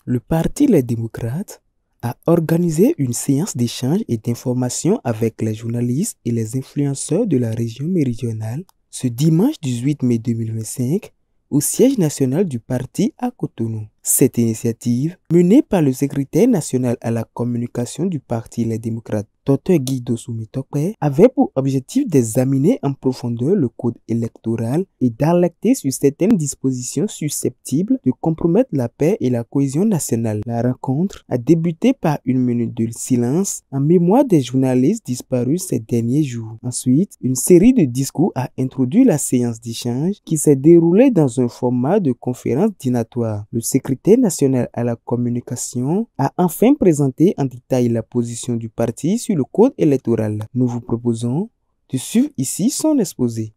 Le Parti Les Démocrates a organisé une séance d'échange et d'information avec les journalistes et les influenceurs de la région méridionale ce dimanche 18 mai 2025 au siège national du parti à Cotonou. Cette initiative, menée par le secrétaire national à la communication du Parti Les Démocrates, Dr Guido Soumitokpe, avait pour objectif d'examiner en profondeur le code électoral et d'alerter sur certaines dispositions susceptibles de compromettre la paix et la cohésion nationale. La rencontre a débuté par une minute de silence en mémoire des journalistes disparus ces derniers jours. Ensuite, une série de discours a introduit la séance d'échange qui s'est déroulée dans un format de conférence dînatoire. Le secrétaire national à la communication a enfin présenté en détail la position du parti sur le code électoral. Nous vous proposons de suivre ici son exposé.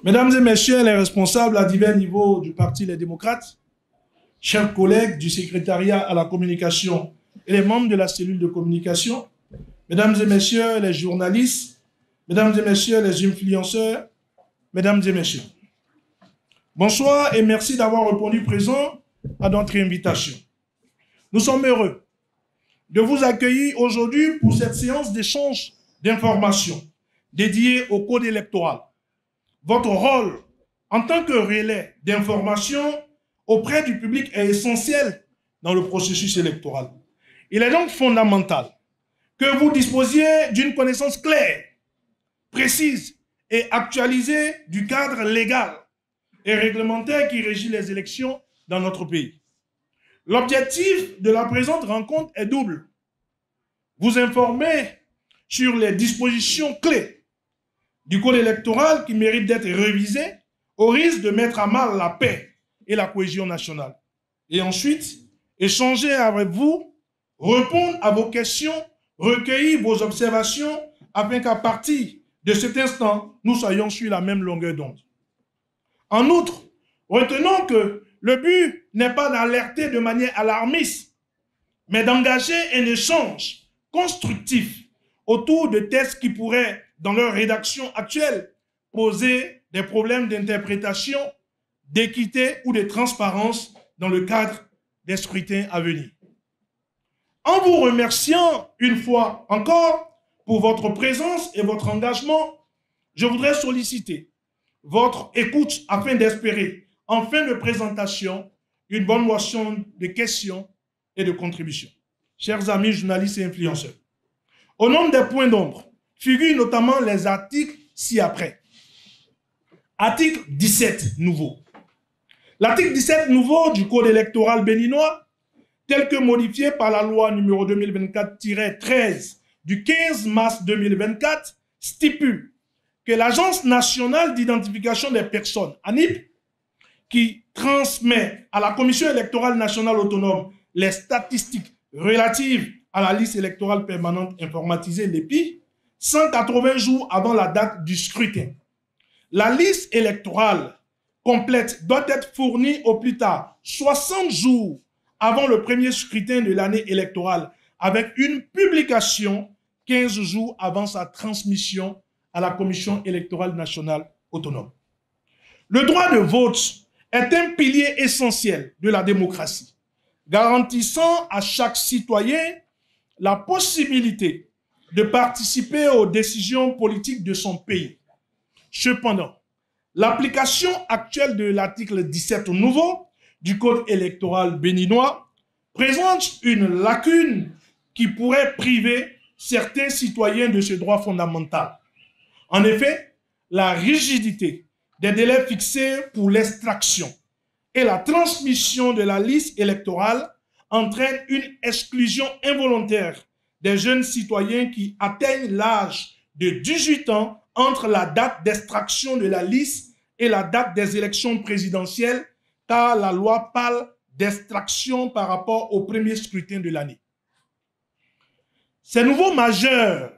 Mesdames et messieurs les responsables à divers niveaux du Parti Les Démocrates, chers collègues du secrétariat à la communication et les membres de la cellule de communication, mesdames et messieurs les journalistes, mesdames et messieurs les influenceurs, mesdames et messieurs. Bonsoir et merci d'avoir répondu présent à notre invitation. Nous sommes heureux de vous accueillir aujourd'hui pour cette séance d'échange d'informations dédiée au code électoral. Votre rôle en tant que relais d'information auprès du public est essentiel dans le processus électoral. Il est donc fondamental que vous disposiez d'une connaissance claire, précise et actualisée du cadre légal et réglementaire qui régit les élections dans notre pays. L'objectif de la présente rencontre est double. Vous informer sur les dispositions clés du code électoral qui méritent d'être révisées au risque de mettre à mal la paix et la cohésion nationale. Et ensuite, échanger avec vous, répondre à vos questions, recueillir vos observations afin qu'à partir de cet instant, nous soyons sur la même longueur d'onde. En outre, retenons que le but n'est pas d'alerter de manière alarmiste, mais d'engager un échange constructif autour de textes qui pourraient, dans leur rédaction actuelle, poser des problèmes d'interprétation, d'équité ou de transparence dans le cadre des scrutins à venir. En vous remerciant une fois encore pour votre présence et votre engagement, je voudrais solliciter votre écoute afin d'espérer en fin de présentation, une bonne motion de questions et de contributions. Chers amis journalistes et influenceurs, au nombre des points d'ombre figurent notamment les articles ci-après. Article 17 nouveau. L'article 17 nouveau du Code électoral béninois, tel que modifié par la loi numéro 2024-13 du 15 mars 2024, stipule que l'Agence nationale d'identification des personnes, ANIP, qui transmet à la Commission électorale nationale autonome les statistiques relatives à la liste électorale permanente informatisée, l'EPI, 180 jours avant la date du scrutin. La liste électorale complète doit être fournie au plus tard 60 jours avant le premier scrutin de l'année électorale, avec une publication 15 jours avant sa transmission à la Commission électorale nationale autonome. Le droit de vote est un pilier essentiel de la démocratie, garantissant à chaque citoyen la possibilité de participer aux décisions politiques de son pays. Cependant, l'application actuelle de l'article 17 nouveau du Code électoral béninois présente une lacune qui pourrait priver certains citoyens de ce droit fondamental. En effet, la rigidité des délais fixés pour l'extraction et la transmission de la liste électorale entraîne une exclusion involontaire des jeunes citoyens qui atteignent l'âge de 18 ans entre la date d'extraction de la liste et la date des élections présidentielles, car la loi parle d'extraction par rapport au premier scrutin de l'année. Ces nouveaux majeurs,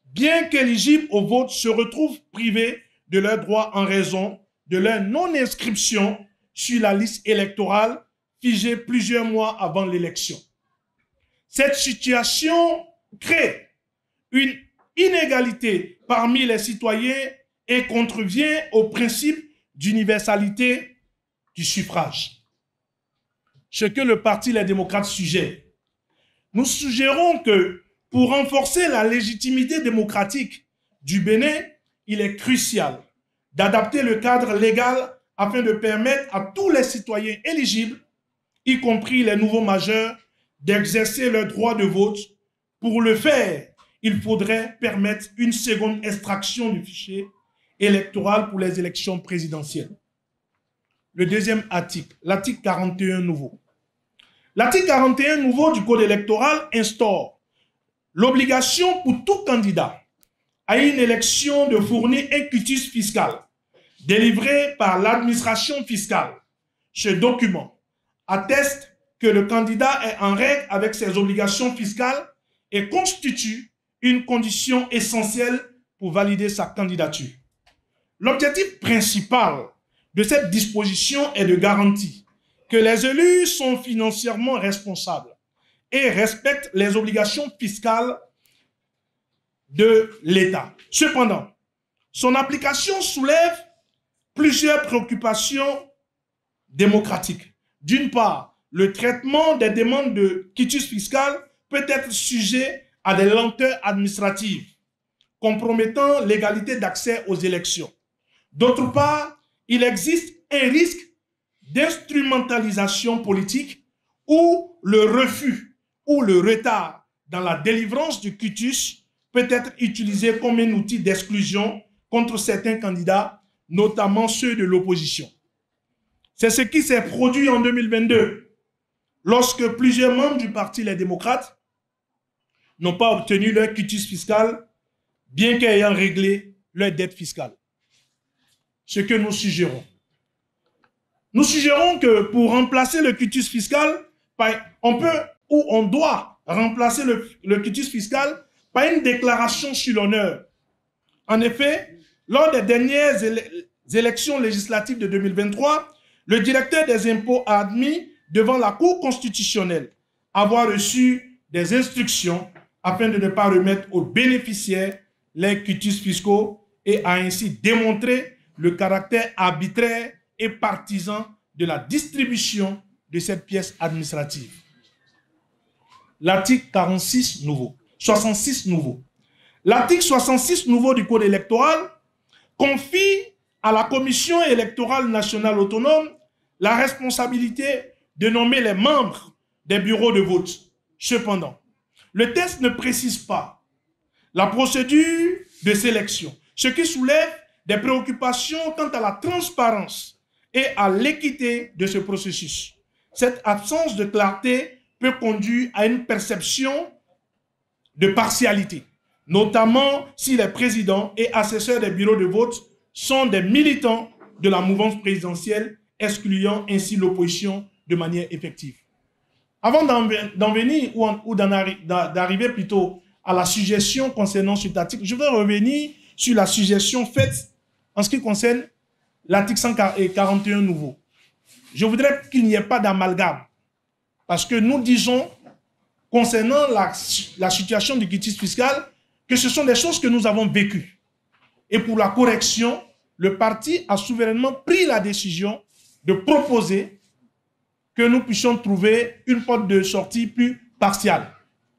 bien qu'éligibles au vote, se retrouvent privés de leurs droits en raison de leur non-inscription sur la liste électorale figée plusieurs mois avant l'élection. Cette situation crée une inégalité parmi les citoyens et contrevient au principe d'universalité du suffrage. ce que le Parti Les Démocrates suggère. Nous suggérons que pour renforcer la légitimité démocratique du Bénin, il est crucial d'adapter le cadre légal afin de permettre à tous les citoyens éligibles, y compris les nouveaux majeurs, d'exercer leur droit de vote. Pour le faire, il faudrait permettre une seconde extraction du fichier électoral pour les élections présidentielles. Le deuxième article, l'article 41 nouveau. L'article 41 nouveau du Code électoral instaure l'obligation pour tout candidat à une élection de fournir un quitus fiscal délivré par l'administration fiscale. Ce document atteste que le candidat est en règle avec ses obligations fiscales et constitue une condition essentielle pour valider sa candidature. L'objectif principal de cette disposition est de garantir que les élus sont financièrement responsables et respectent les obligations fiscales de l'État. Cependant, son application soulève plusieurs préoccupations démocratiques. D'une part, le traitement des demandes de quitus fiscal peut être sujet à des lenteurs administratives, compromettant l'égalité d'accès aux élections. D'autre part, il existe un risque d'instrumentalisation politique où le refus ou le retard dans la délivrance du quitus peut être utilisé comme un outil d'exclusion contre certains candidats, notamment ceux de l'opposition. C'est ce qui s'est produit en 2022, lorsque plusieurs membres du Parti Les Démocrates n'ont pas obtenu leur quitus fiscal, bien qu'ayant réglé leur dette fiscale. Ce que nous suggérons. Nous suggérons que pour remplacer le quitus fiscal, on peut ou on doit remplacer le quitus fiscal par une déclaration sur l'honneur. En effet, lors des dernières élections législatives de 2023, le directeur des impôts a admis devant la Cour constitutionnelle avoir reçu des instructions afin de ne pas remettre aux bénéficiaires les quitus fiscaux et a ainsi démontré le caractère arbitraire et partisan de la distribution de cette pièce administrative. L'article 46 nouveau, 66 nouveau. L'article 66 nouveau du Code électoral confie à la Commission électorale nationale autonome la responsabilité de nommer les membres des bureaux de vote. Cependant, le texte ne précise pas la procédure de sélection, ce qui soulève des préoccupations quant à la transparence et à l'équité de ce processus. Cette absence de clarté peut conduire à une perception de partialité, notamment si les présidents et assesseurs des bureaux de vote sont des militants de la mouvance présidentielle, excluant ainsi l'opposition de manière effective. Avant d'en venir ou d'arriver plutôt à la suggestion concernant cet article, je vais revenir sur la suggestion faite en ce qui concerne l'article 141 nouveau. Je voudrais qu'il n'y ait pas d'amalgame, parce que nous disons, concernant la situation du quitus fiscal, que ce sont des choses que nous avons vécues. Et pour la correction, le parti a souverainement pris la décision de proposer que nous puissions trouver une porte de sortie plus partiale,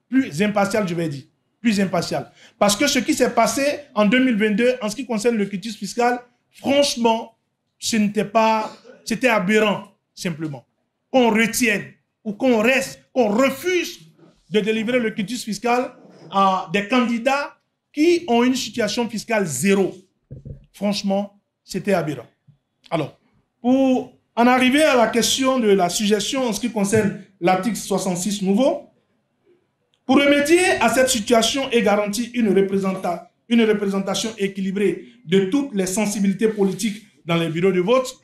plus impartiale, je vais dire, plus impartiale. Parce que ce qui s'est passé en 2022, en ce qui concerne le quitus fiscal, franchement, c'était aberrant, simplement. Qu'on retienne ou qu'on refuse de délivrer le quitus fiscal à des candidats qui ont une situation fiscale zéro. Franchement, c'était aberrant. Alors, pour en arriver à la question de la suggestion en ce qui concerne l'article 66 nouveau, pour remédier à cette situation et garantir une représentation équilibrée de toutes les sensibilités politiques dans les bureaux de vote,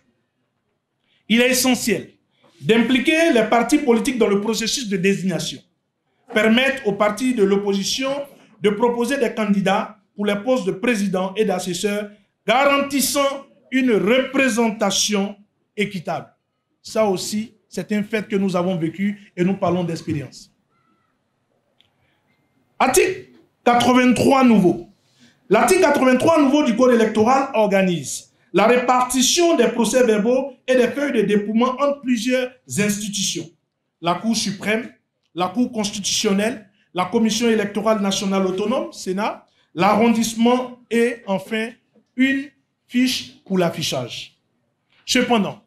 il est essentiel d'impliquer les partis politiques dans le processus de désignation, permettre aux partis de l'opposition de proposer des candidats pour les postes de président et d'assesseur, garantissant une représentation équitable. Ça aussi, c'est un fait que nous avons vécu et nous parlons d'expérience. Article 83 nouveau. L'article 83 nouveau du Code électoral organise la répartition des procès-verbaux et des feuilles de dépouillement entre plusieurs institutions. La Cour suprême, la Cour constitutionnelle, la Commission électorale nationale autonome, Sénat, l'arrondissement et enfin une fiche pour l'affichage. Cependant,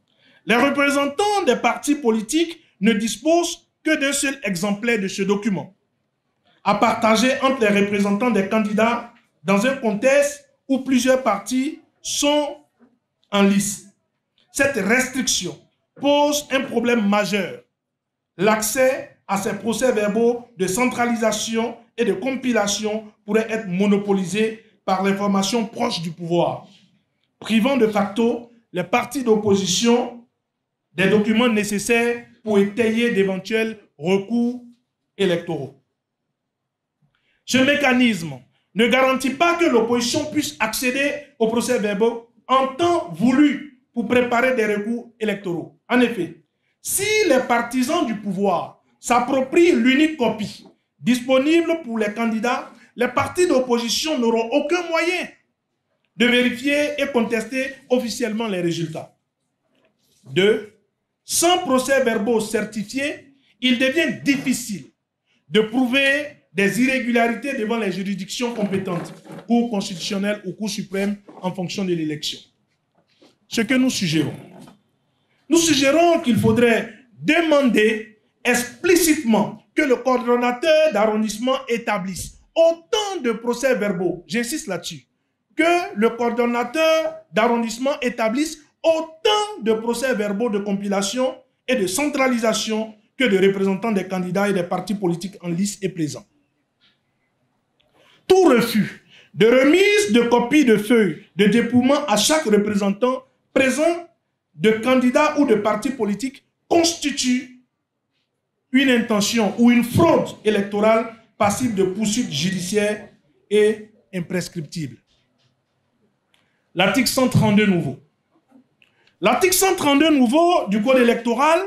les représentants des partis politiques ne disposent que d'un seul exemplaire de ce document, à partager entre les représentants des candidats dans un contexte où plusieurs partis sont en lice. Cette restriction pose un problème majeur. L'accès à ces procès-verbaux de centralisation et de compilation pourrait être monopolisé par les formations proches du pouvoir, privant de facto les partis d'opposition des documents nécessaires pour étayer d'éventuels recours électoraux. Ce mécanisme ne garantit pas que l'opposition puisse accéder aux procès-verbaux en temps voulu pour préparer des recours électoraux. En effet, si les partisans du pouvoir s'approprient l'unique copie disponible pour les candidats, les partis d'opposition n'auront aucun moyen de vérifier et contester officiellement les résultats. 2. Sans procès-verbaux certifiés, il devient difficile de prouver des irrégularités devant les juridictions compétentes, Cour constitutionnelle ou Cour suprême, en fonction de l'élection. Ce que nous suggérons. Nous suggérons qu'il faudrait demander explicitement que le coordonnateur d'arrondissement établisse autant de procès-verbaux, j'insiste là-dessus, que le coordonnateur d'arrondissement établisse autant de procès-verbaux de compilation et de centralisation que de représentants des candidats et des partis politiques en lice et présents. Tout refus de remise de copies de feuilles de dépouillement à chaque représentant présent de candidats ou de partis politiques constitue une intention ou une fraude électorale passible de poursuites judiciaires et imprescriptible. L'article 132 nouveau. L'article 132 nouveau du Code électoral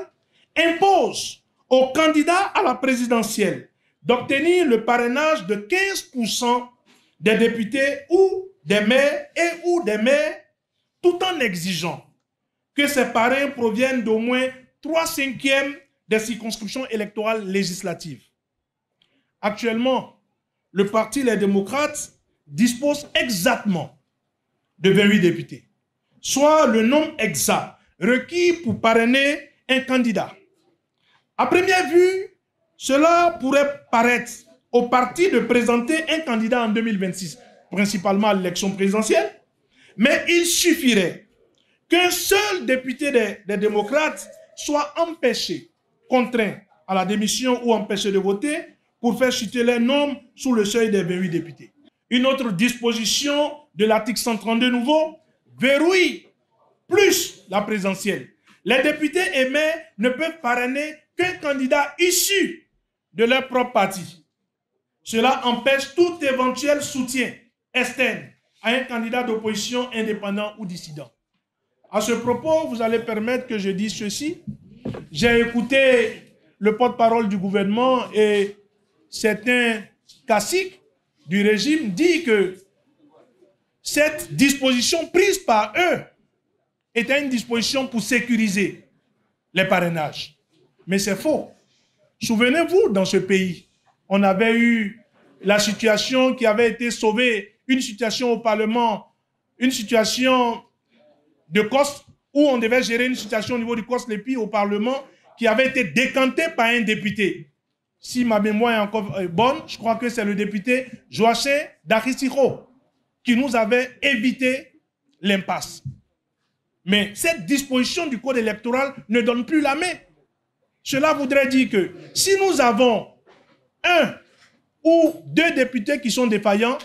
impose aux candidats à la présidentielle d'obtenir le parrainage de 15% des députés ou des maires tout en exigeant que ces parrains proviennent d'au moins 3/5 des circonscriptions électorales législatives. Actuellement, le Parti Les Démocrates dispose exactement de 28 députés, soit le nombre exact requis pour parrainer un candidat. À première vue, cela pourrait paraître au parti de présenter un candidat en 2026, principalement à l'élection présidentielle, mais il suffirait qu'un seul député des démocrates soit empêché, contraint à la démission ou empêché de voter pour faire chuter les nombre sous le seuil des 28 députés. Une autre disposition de l'article 132 nouveau verrouille plus la présidentielle. Les députés et maires ne peuvent parrainer qu'un candidat issu de leur propre parti. Cela empêche tout éventuel soutien externe à un candidat d'opposition indépendant ou dissident. À ce propos, vous allez permettre que je dise ceci. J'ai écouté le porte-parole du gouvernement et certains caciques du régime dit que cette disposition prise par eux était une disposition pour sécuriser les parrainages. Mais c'est faux. Souvenez-vous, dans ce pays, on avait eu la situation qui avait été sauvée, une situation au Parlement, une situation de COS, où on devait gérer une situation au niveau du COS-LEPI au Parlement, qui avait été décantée par un député. Si ma mémoire est encore bonne, je crois que c'est le député Joachim Darisiro qui nous avait évité l'impasse. Mais cette disposition du Code électoral ne donne plus la main. Cela voudrait dire que si nous avons un ou deux députés qui sont défaillants,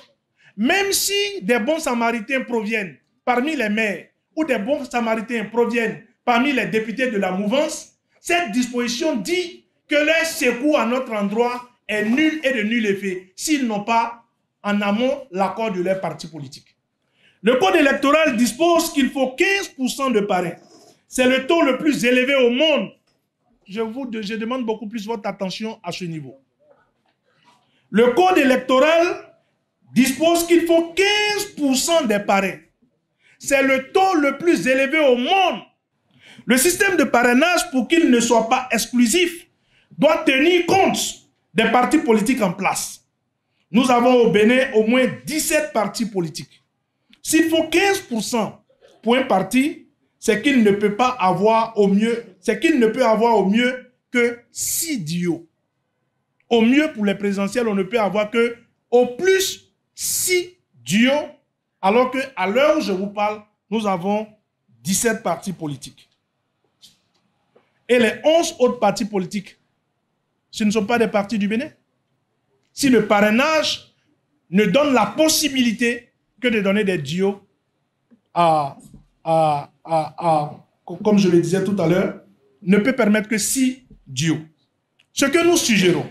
même si des bons samaritains proviennent parmi les maires ou des bons samaritains proviennent parmi les députés de la mouvance, cette disposition dit que leur secours à notre endroit est nul et de nul effet s'ils n'ont pas en amont l'accord de leur parti politique. Le Code électoral dispose qu'il faut 15% de parrains. C'est le taux le plus élevé au monde. Je demande beaucoup plus votre attention à ce niveau. Le Code électoral dispose qu'il faut 15% des parrains. c'est le taux le plus élevé au monde. Le système de parrainage, pour qu'il ne soit pas exclusif, doit tenir compte des partis politiques en place. Nous avons au Bénin au moins 17 partis politiques. S'il faut 15% pour un parti, c'est qu'il ne peut pas avoir au mieux, que 6 duos. Au mieux pour les présidentielles, on ne peut avoir que au plus 6 duos, alors qu'à l'heure où je vous parle, nous avons 17 partis politiques. Et les 11 autres partis politiques, ce ne sont pas des partis du Bénin. Si le parrainage ne donne la possibilité que de donner des duos comme je le disais tout à l'heure, ne peut permettre que 6 duos. Ce que nous suggérons,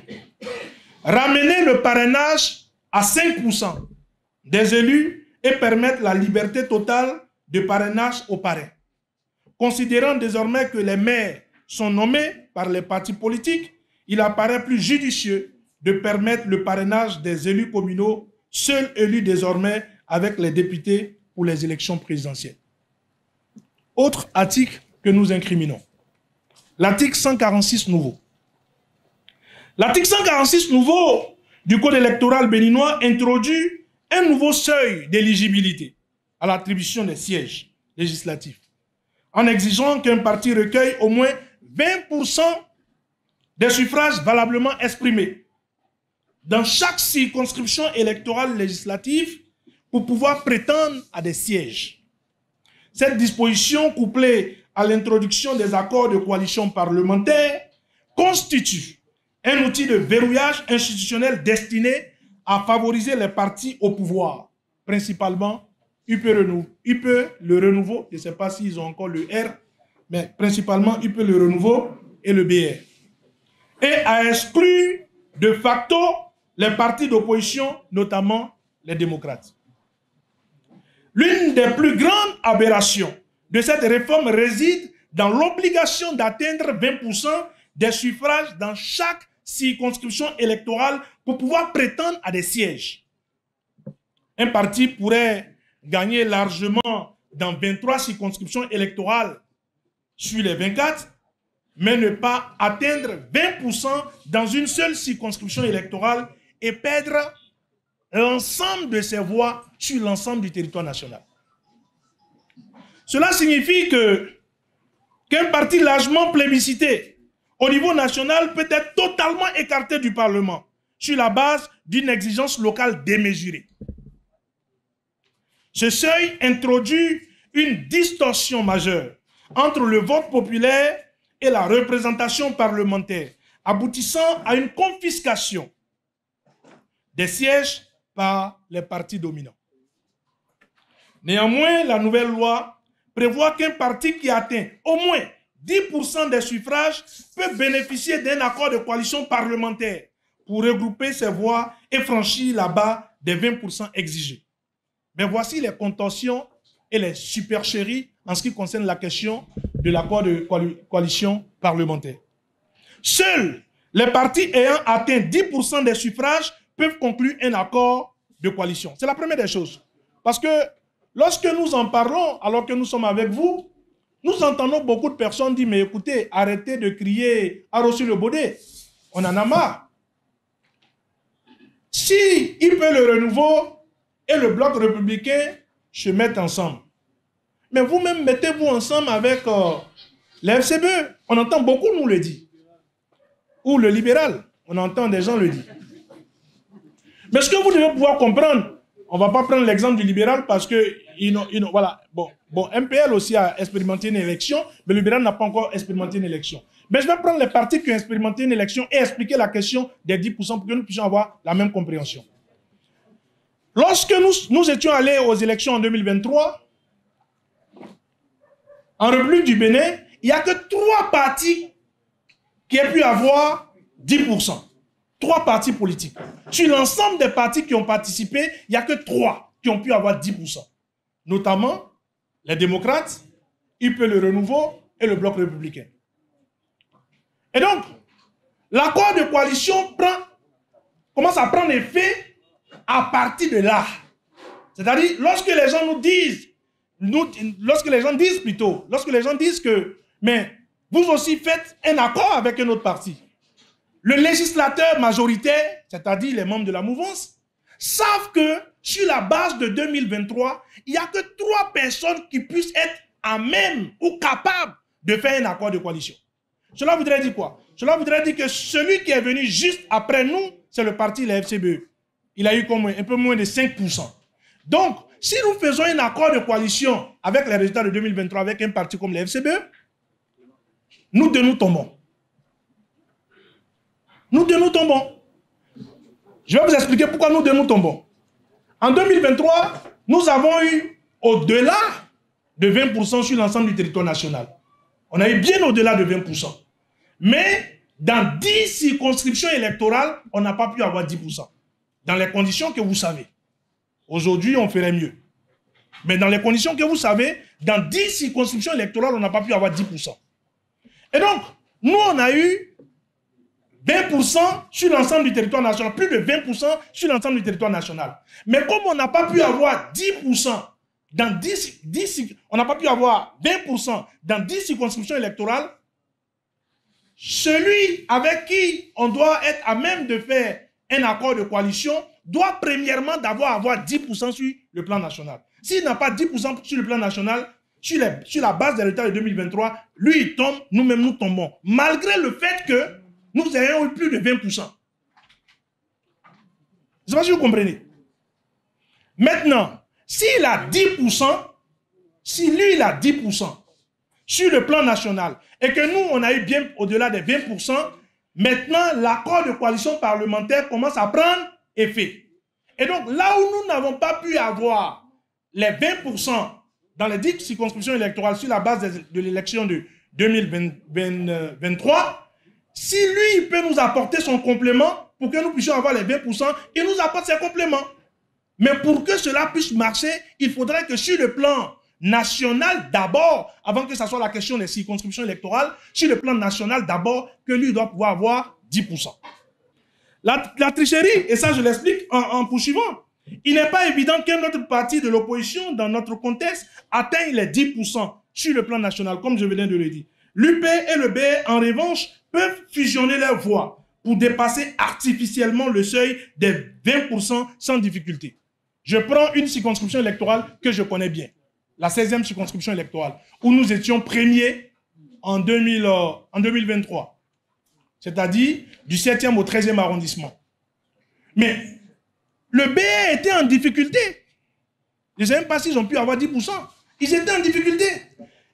ramener le parrainage à 5% des élus et permettre la liberté totale de parrainage aux parrains. Considérant désormais que les maires sont nommés par les partis politiques, il apparaît plus judicieux de permettre le parrainage des élus communaux, seuls élus désormais avec les députés pour les élections présidentielles. Autre article que nous incriminons, l'article 146 nouveau. L'article 146 nouveau du Code électoral béninois introduit un nouveau seuil d'éligibilité à l'attribution des sièges législatifs, en exigeant qu'un parti recueille au moins 20% des suffrages valablement exprimés dans chaque circonscription électorale législative pour pouvoir prétendre à des sièges. Cette disposition, couplée à l'introduction des accords de coalition parlementaire, constitue un outil de verrouillage institutionnel destiné à favoriser les partis au pouvoir, principalement UP Le Renouveau, je ne sais pas s'ils ont encore le R, mais principalement UP Le Renouveau et le BR, et à exclure de facto les partis d'opposition, notamment les démocrates. L'une des plus grandes aberrations de cette réforme réside dans l'obligation d'atteindre 20% des suffrages dans chaque circonscription électorale pour pouvoir prétendre à des sièges. Un parti pourrait gagner largement dans 23 circonscriptions électorales sur les 24, mais ne pas atteindre 20% dans une seule circonscription électorale et perdre l'ensemble de ses voix sur l'ensemble du territoire national. Cela signifie qu'un parti largement plébiscité au niveau national peut être totalement écarté du Parlement sur la base d'une exigence locale démesurée. Ce seuil introduit une distorsion majeure entre le vote populaire et la représentation parlementaire, aboutissant à une confiscation des sièges par les partis dominants. Néanmoins, la nouvelle loi prévoit qu'un parti qui atteint au moins 10% des suffrages peut bénéficier d'un accord de coalition parlementaire pour regrouper ses voix et franchir la barre des 20% exigés. Mais voici les contorsions et les supercheries en ce qui concerne la question de l'accord de coalition parlementaire. Seuls les partis ayant atteint 10% des suffrages peuvent conclure un accord de coalition. C'est la première des choses. Parce que lorsque nous en parlons, alors que nous sommes avec vous, nous entendons beaucoup de personnes dire, mais écoutez, arrêtez de crier à Rossi le Baudet. On en a marre. Si UP Le Renouveau et le Bloc républicain se mettent ensemble, mais vous-même mettez-vous ensemble avec les FCBE. On entend beaucoup nous le dire. Ou le libéral. On entend des gens le dire. Mais ce que vous devez pouvoir comprendre, on ne va pas prendre l'exemple du libéral parce que, voilà, bon, MPL aussi a expérimenté une élection, mais le libéral n'a pas encore expérimenté une élection. Mais je vais prendre les partis qui ont expérimenté une élection et expliquer la question des 10% pour que nous puissions avoir la même compréhension. Lorsque nous étions allés aux élections en 2023, en République du Bénin, il n'y a que 3 partis qui aient pu avoir 10%. 3 partis politiques. Sur l'ensemble des partis qui ont participé, il n'y a que 3 qui ont pu avoir 10%. Notamment les démocrates, UP Le Renouveau et le Bloc républicain. Et donc, l'accord de coalition commence à prendre effet à partir de là. C'est-à-dire, lorsque les gens nous disent lorsque les gens disent que, mais vous aussi faites un accord avec un autre parti, le législateur majoritaire, c'est-à-dire les membres de la mouvance, savent que sur la base de 2023, il n'y a que 3 personnes qui puissent être à même ou capables de faire un accord de coalition. Cela voudrait dire quoi? Cela voudrait dire que celui qui est venu juste après nous, c'est le parti, la FCBE. Il a eu comme un peu moins de 5%. Donc, si nous faisons un accord de coalition avec les résultats de 2023 avec un parti comme la FCBE, nous deux nous tombons. Nous deux nous tombons. Je vais vous expliquer pourquoi nous deux nous tombons. En 2023, nous avons eu au-delà de 20% sur l'ensemble du territoire national. On a eu bien au-delà de 20%. Mais dans 10 circonscriptions électorales, on n'a pas pu avoir 10%. Dans les conditions que vous savez. Aujourd'hui, on ferait mieux. Mais dans les conditions que vous savez, dans 10 circonscriptions électorales, on n'a pas pu avoir 10%. Et donc, nous, on a eu 20% sur l'ensemble du territoire national, plus de 20% sur l'ensemble du territoire national. Mais comme on n'a pas pu avoir 10% dans 10 on n'a pas pu avoir 20% dans 10 circonscriptions électorales, celui avec qui on doit être à même de faire un accord de coalition doit premièrement avoir 10% sur le plan national. S'il n'a pas 10% sur le plan national, sur la base des résultats de 2023, lui il tombe, nous-mêmes nous tombons. Malgré le fait que nous ayons eu plus de 20%. Je ne sais pas si vous comprenez. Maintenant, s'il a 10%, si lui il a 10% sur le plan national et que nous on a eu bien au-delà des 20%, maintenant l'accord de coalition parlementaire commence à prendre effet. Et donc là où nous n'avons pas pu avoir les 20% dans les 10 circonscriptions électorales sur la base de l'élection de 2023, si lui il peut nous apporter son complément pour que nous puissions avoir les 20%, il nous apporte ses compléments. Mais pour que cela puisse marcher, il faudrait que sur le plan national d'abord, avant que ce soit la question des circonscriptions électorales, sur le plan national d'abord, que lui doit pouvoir avoir 10%. La tricherie, et ça je l'explique en poursuivant, il n'est pas évident qu'un autre parti de l'opposition dans notre contexte atteigne les 10% sur le plan national, comme je viens de le dire. L'UP et le BR, en revanche, peuvent fusionner leurs voix pour dépasser artificiellement le seuil des 20% sans difficulté. Je prends une circonscription électorale que je connais bien, la 16e circonscription électorale, où nous étions premiers en 2023, c'est-à-dire du 7e au 13e arrondissement. Mais le BR était en difficulté. Je ne sais même pas s'ils ont pu avoir 10%. Ils étaient en difficulté.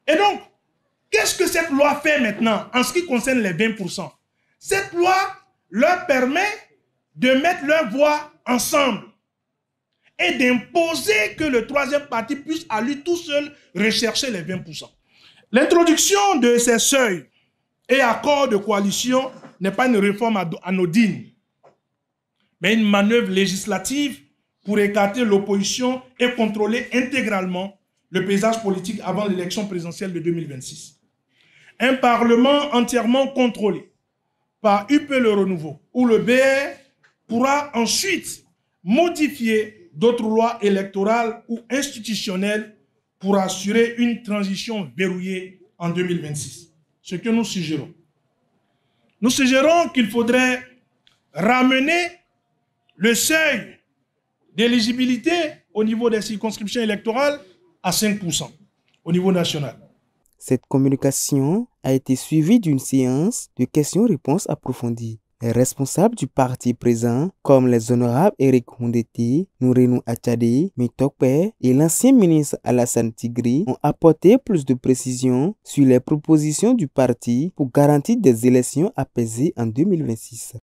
Et donc, qu'est-ce que cette loi fait maintenant en ce qui concerne les 20%? Cette loi leur permet de mettre leurs voix ensemble et d'imposer que le troisième parti puisse à lui tout seul rechercher les 20%. L'introduction de ces seuils et accords de coalition n'est pas une réforme anodine, mais une manœuvre législative pour écarter l'opposition et contrôler intégralement le paysage politique avant l'élection présidentielle de 2026. Un parlement entièrement contrôlé par UP Le Renouveau ou le BR pourra ensuite modifier d'autres lois électorales ou institutionnelles pour assurer une transition verrouillée en 2026. Ce que nous suggérons. Nous suggérons qu'il faudrait ramener le seuil d'éligibilité au niveau des circonscriptions électorales à 5% au niveau national. Cette communication a été suivie d'une séance de questions-réponses approfondies. Les responsables du parti présents, comme les honorables Eric Hundete, Nourenou Achade, Mitokpe et l'ancien ministre Alassane Tigri, ont apporté plus de précisions sur les propositions du parti pour garantir des élections apaisées en 2026.